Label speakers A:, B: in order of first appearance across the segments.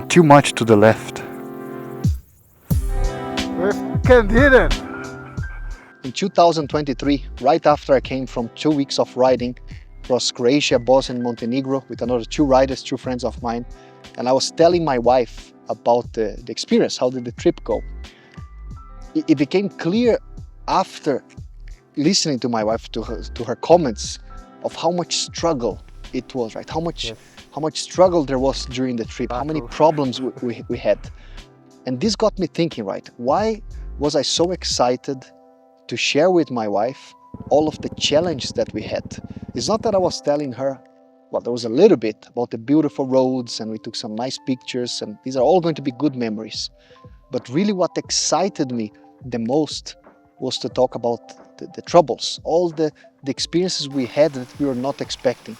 A: Too much to the left.
B: We can hit it!
C: In 2023, right after I came from 2 weeks of riding across Croatia, Bosnia and Montenegro with another 2 riders, 2 friends of mine, and I was telling my wife about the experience, how did the trip go. It became clear after listening to my wife, to her comments, of how much struggle it was, right? How much struggle there was during the trip, how many problems we had. And this got me thinking, right? Why was I so excited to share with my wife all of the challenges that we had? It's not that I was telling her, well, there was a little bit about the beautiful roads and we took some nice pictures and these are all going to be good memories. But really what excited me the most was to talk about the troubles, all the experiences we had that we were not expecting.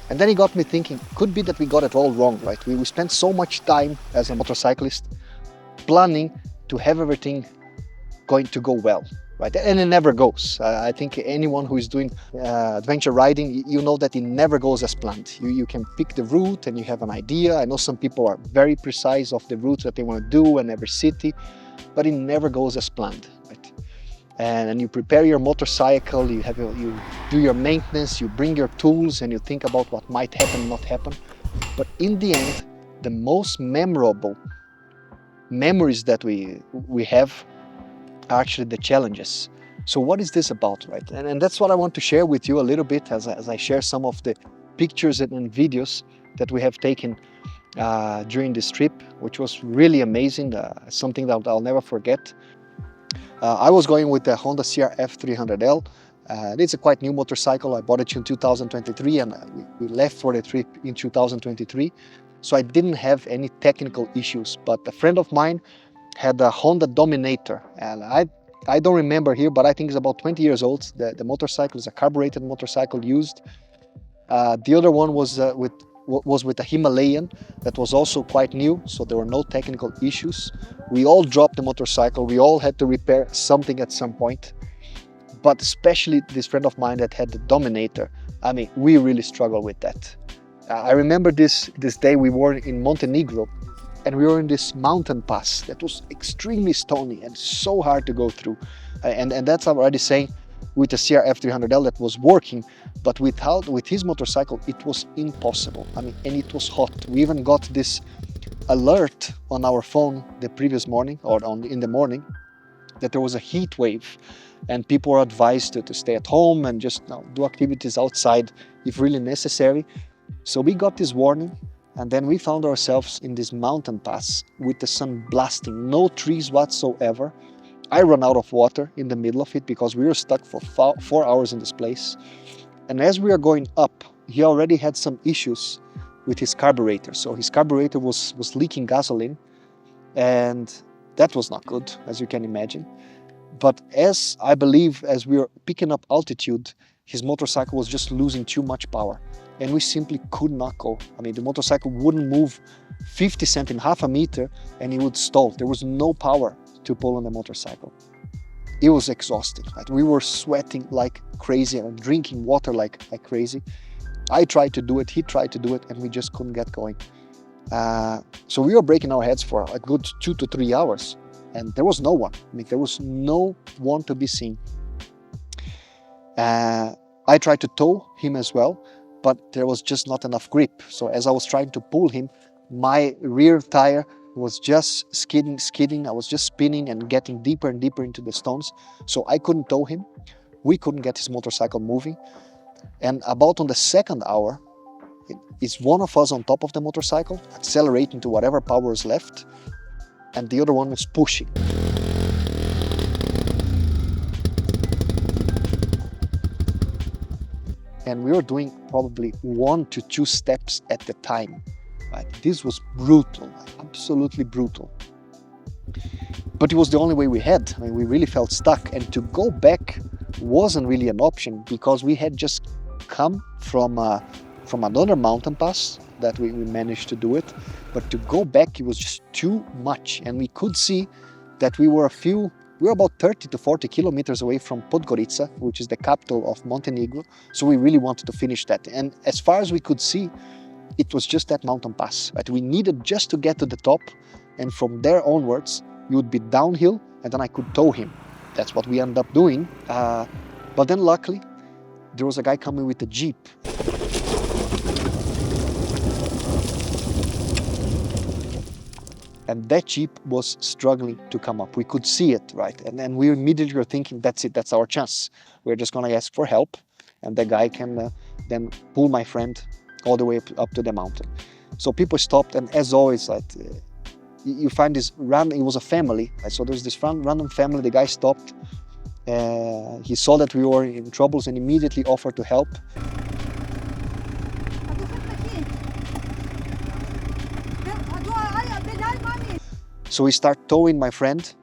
C: And then it got me thinking, could be that we got it all wrong, right? We spent so much time as a motorcyclist planning to have everything going to go well, right? And it never goes. I think anyone who is doing adventure riding, you know that it never goes as planned. You can pick the route and you have an idea. I know some people are very precise of the route that they want to do in every city, but it never goes as planned, right? And you prepare your motorcycle, you do your maintenance, you bring your tools and you think about what might happen, not happen. But in the end, the most memorable memories that we have are actually the challenges. So what is this about, right? And that's what I want to share with you a little bit as I share some of the pictures and videos that we have taken during this trip, which was really amazing, something that I'll never forget. I was going with the Honda CRF 300L. It's a quite new motorcycle. I bought it in 2023 and we left for the trip in 2023. So I didn't have any technical issues, but a friend of mine had a Honda Dominator, and I don't remember here, but I think it's about 20 years old. The motorcycle is a carbureted motorcycle used. The other one was with a Himalayan that was also quite new, so there were no technical issues. We all dropped the motorcycle. We all had to repair something at some point, but especially this friend of mine that had the Dominator. I mean, we really struggled with that. I remember this day we were in Montenegro and we were in this mountain pass that was extremely stony and so hard to go through. And that's already saying with the CRF 300L that was working, but with his motorcycle, it was impossible. I mean, and it was hot. We even got this alert on our phone the previous morning or in the morning that there was a heat wave and people were advised to stay at home and just do activities outside if really necessary. So we got this warning and then we found ourselves in this mountain pass with the sun blasting, no trees whatsoever. I ran out of water in the middle of it because we were stuck for 4 hours in this place. And as we are going up, he already had some issues with his carburetor. So his carburetor was leaking gasoline and that was not good, as you can imagine. But as we were picking up altitude, his motorcycle was just losing too much power and we simply could not go. I mean, the motorcycle wouldn't move 50 cents in half a meter and it would stall. There was no power to pull on the motorcycle. It was exhausting, right? We were sweating like crazy and drinking water like crazy. I tried to do it, he tried to do it, and we just couldn't get going. So we were breaking our heads for a good 2 to 3 hours and there was no one. I mean, there was no one to be seen. I tried to tow him as well, but there was just not enough grip. So as I was trying to pull him, my rear tire was just skidding. I was just spinning and getting deeper and deeper into the stones. So I couldn't tow him. We couldn't get his motorcycle moving. And about on the second hour, it's one of us on top of the motorcycle, accelerating to whatever power is left, and the other one was pushing. And we were doing probably 1 to 2 steps at the time. Right? This was brutal, absolutely brutal. But it was the only way we had. I mean, we really felt stuck, and to go back wasn't really an option because we had just come from another mountain pass that we managed to do it. But to go back, it was just too much, and we could see that we were about 30 to 40 kilometers away from Podgorica, which is the capital of Montenegro. So we really wanted to finish that. And as far as we could see, it was just that mountain pass. Right? We needed just to get to the top, and from there onwards, you would be downhill, and then I could tow him. That's what we ended up doing. But then luckily, there was a guy coming with a Jeep. And that Jeep was struggling to come up. We could see it, right? And then we immediately were thinking, that's it, that's our chance. We're just gonna ask for help, and the guy can then pull my friend all the way up to the mountain. So people stopped, and as always, like, you find this random, it was a family, right? So there's this random family, the guy stopped, he saw that we were in troubles and immediately offered to help. So we start towing my friend.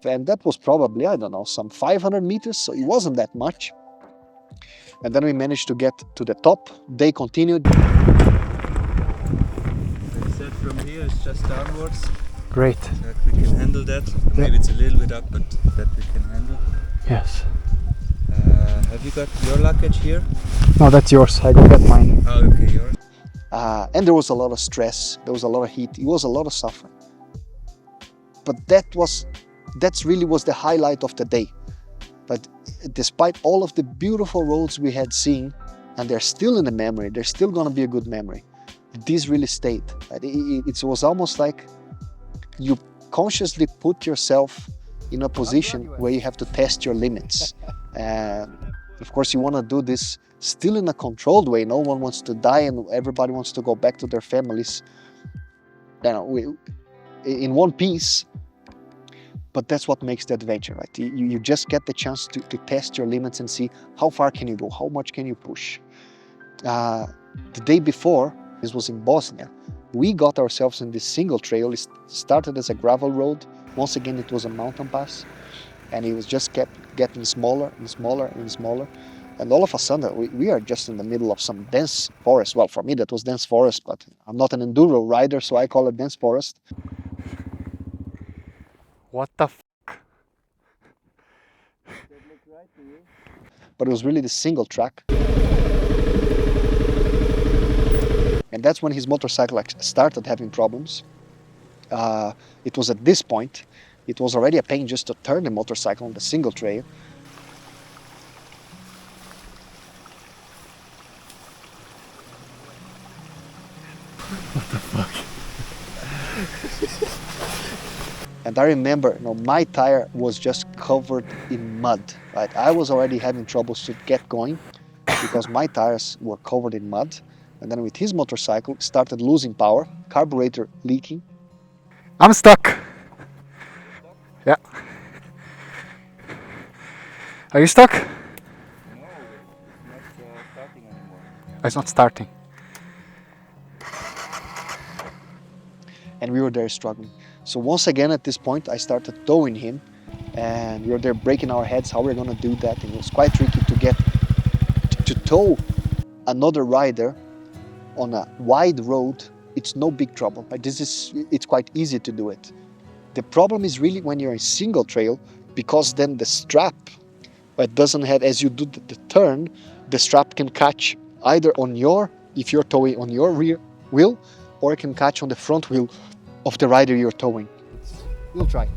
C: And that was probably, I don't know, some 500 meters, so it wasn't that much. And then we managed to get to the top. They continued.
D: They said from here it's just downwards.
A: Great.
D: That we can handle that. Maybe it's a little bit up, but that we can handle.
A: Yes.
D: Have you got your luggage here?
A: No, that's yours. I go get mine.
D: Oh, okay, yours.
C: And there was a lot of stress. There was a lot of heat. It was a lot of suffering. But that's really was the highlight of the day. But despite all of the beautiful roads we had seen, and they're still in the memory, they're still going to be a good memory, this really stayed. It was almost like you consciously put yourself in a position where you have to test your limits. And of course, you want to do this still in a controlled way. No one wants to die, and everybody wants to go back to their families, in one piece. But that's what makes the adventure, right? You just get the chance to test your limits and see how far can you go, how much can you push. The day before, this was in Bosnia, we got ourselves in this single trail. It started as a gravel road. Once again, it was a mountain pass, and it was just kept getting smaller and smaller and smaller. And all of a sudden, we are just in the middle of some dense forest. Well, for me, that was dense forest, but I'm not an enduro rider, so I call it dense forest.
A: What the f?
C: But it was really the single track. And that's when his motorcycle started having problems. It was at this point, it was already a pain just to turn the motorcycle on the single trail.
A: What the fuck?
C: And I remember, my tire was just covered in mud. Right? I was already having troubles to get going because my tires were covered in mud. And then with his motorcycle, started losing power, carburetor leaking.
A: I'm stuck. Yeah. Are you stuck?
D: No, it's not starting anymore.
A: It's not starting.
C: And we were there struggling. So once again at this point, I started towing him, and we were there breaking our heads how we're gonna do that. And it was quite tricky to get to tow another rider on a wide road. It's no big trouble. It's quite easy to do it. The problem is really when you're in single trail, because then the strap, it doesn't have, as you do the turn, the strap can catch either on if you're towing on your rear wheel, or it can catch on the front wheel of the rider you're towing. We'll try.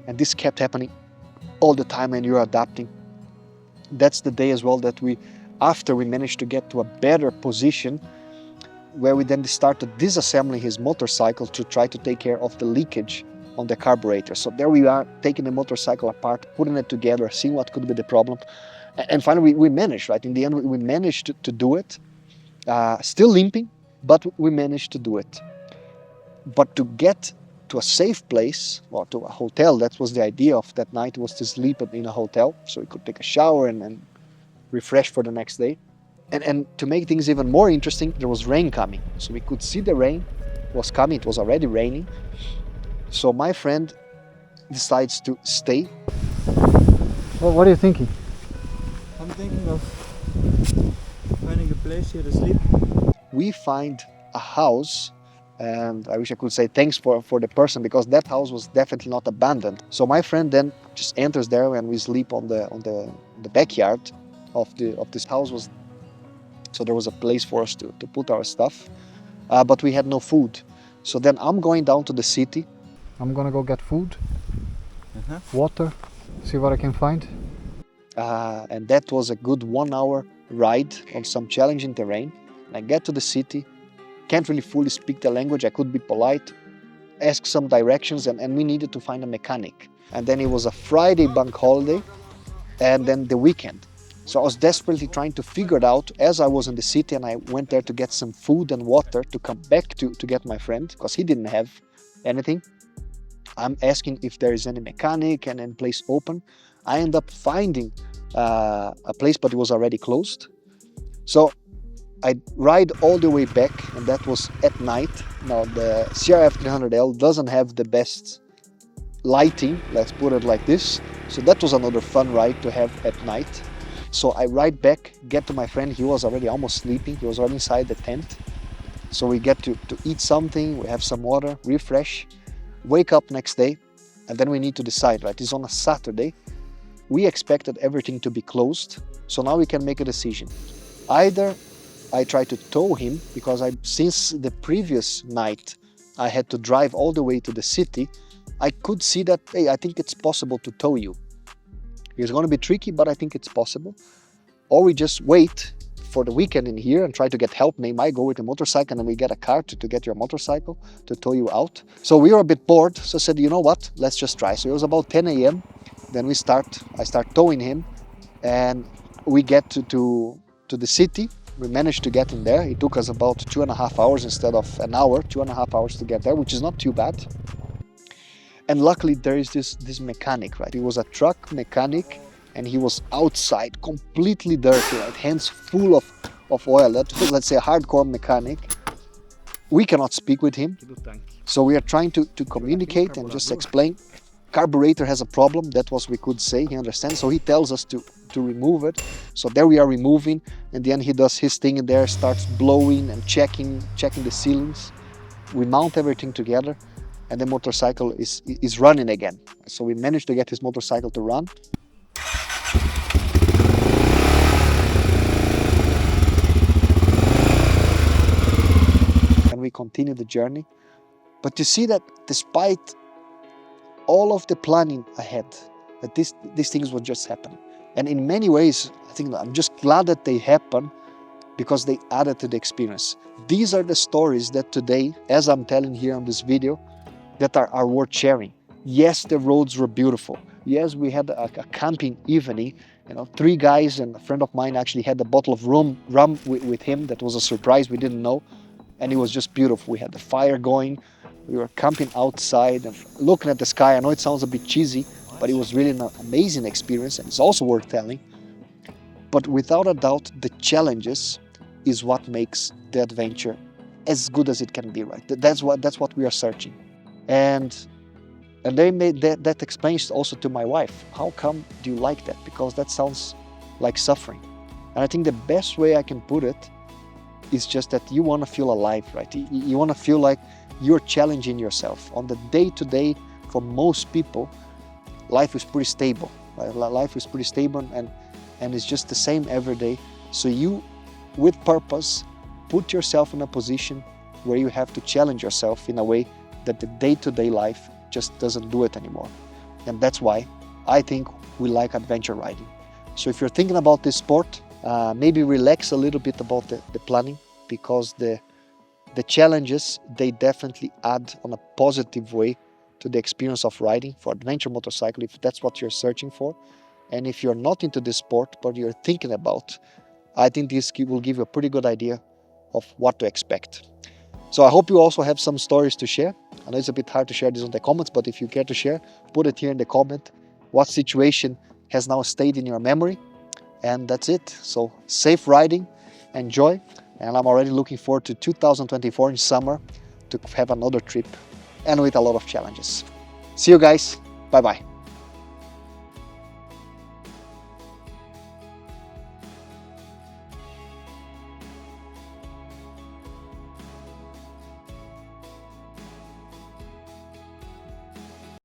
C: And this kept happening all the time, and you're adapting. That's the day as well that after we managed to get to a better position, where we then started disassembling his motorcycle to try to take care of the leakage on the carburetor. So there we are, taking the motorcycle apart, putting it together, seeing what could be the problem. And finally we managed, right? In the end, we managed to do it. Still limping, but we managed to do it. But to get to a safe place, or to a hotel, that was the idea of that night, was to sleep in a hotel, so we could take a shower and refresh for the next day. And to make things even more interesting, there was rain coming. So we could see the rain was coming. It was already raining. So my friend decides to stay.
B: Well, what are you thinking?
D: I'm thinking of finding a place here to sleep.
C: We find a house, and I wish I could say thanks for the person, because that house was definitely not abandoned. So my friend then just enters there, and we sleep on the backyard of this house. So there was a place for us to put our stuff, but we had no food. So then I'm going down to the city.
B: I'm gonna go get food,
D: Uh-huh.
B: water, see what I can find.
C: And that was a good 1 hour ride on some challenging terrain. I get to the city, can't really fully speak the language. I could be polite, ask some directions, and we needed to find a mechanic. And then it was a Friday bank holiday, and then the weekend. So I was desperately trying to figure it out as I was in the city, and I went there to get some food and water to come back to get my friend, because he didn't have anything. I'm asking if there is any mechanic and any place open. I end up finding a place, but it was already closed. So I ride all the way back, and that was at night. Now the CRF 300L doesn't have the best lighting, let's put it like this. So that was another fun ride to have at night. So I ride back, get to my friend. He was already almost sleeping. He was already inside the tent. So we get to eat something, we have some water, refresh, wake up next day, and then we need to decide, right? It's on a Saturday. We expected everything to be closed, so now we can make a decision. Either I try to tow him, because since the previous night I had to drive all the way to the city, I could see that, hey, I think it's possible to tow you. It's going to be tricky, but I think it's possible. Or we just wait for the weekend in here and try to get help. Maybe I go with a motorcycle and we get a car to get your motorcycle to tow you out. So we were a bit bored, so I said, you know what, let's just try. So it was about 10 a.m. Then I start towing him, and we get to the city. We managed to get in there. It took us about 2.5 hours instead of an hour, 2.5 hours to get there, which is not too bad. And luckily there is this mechanic, right? He was a truck mechanic, and he was outside, completely dirty, right? Hands full of oil. That was, let's say, a hardcore mechanic. We cannot speak with him, so we are trying to communicate and just explain. Carburetor has a problem, that was we could say, he understands, so he tells us to remove it. So there we are removing, and then he does his thing in there, starts blowing and checking the ceilings. We mount everything together, and the motorcycle is running again. So we managed to get his motorcycle to run. And we continue the journey. But you see that despite all of the planning ahead, that these things would just happen. And in many ways, I think I'm just glad that they happen, because they added to the experience. These are the stories that today, as I'm telling here on this video, that are worth sharing. Yes, the roads were beautiful. Yes, we had a camping evening. 3 guys and a friend of mine actually had a bottle of rum with him. That was a surprise, we didn't know. And it was just beautiful. We had the fire going. We were camping outside and looking at the sky. I know it sounds a bit cheesy, but it was really an amazing experience, and it's also worth telling. But without a doubt, the challenges is what makes the adventure as good as it can be, right? That's what we are searching. And they made that explains also to my wife. How come do you like that? Because that sounds like suffering. And I think the best way I can put it is just that you want to feel alive, right? You want to feel like you're challenging yourself. On the day-to-day, for most people, life is pretty stable. Right? Life is pretty stable, and it's just the same every day. So you, with purpose, put yourself in a position where you have to challenge yourself in a way that the day-to-day life just doesn't do it anymore. And that's why I think we like adventure riding. So if you're thinking about this sport, maybe relax a little bit about the planning, because the challenges, they definitely add on a positive way to the experience of riding for adventure motorcycle, if that's what you're searching for. And if you're not into this sport, but you're thinking about, I think this will give you a pretty good idea of what to expect. So I hope you also have some stories to share. I know it's a bit hard to share this on the comments, but if you care to share, put it here in the comment. What situation has now stayed in your memory? And that's it. So safe riding, enjoy. And I'm already looking forward to 2024 in summer to have another trip, and with a lot of challenges. See you guys. Bye-bye.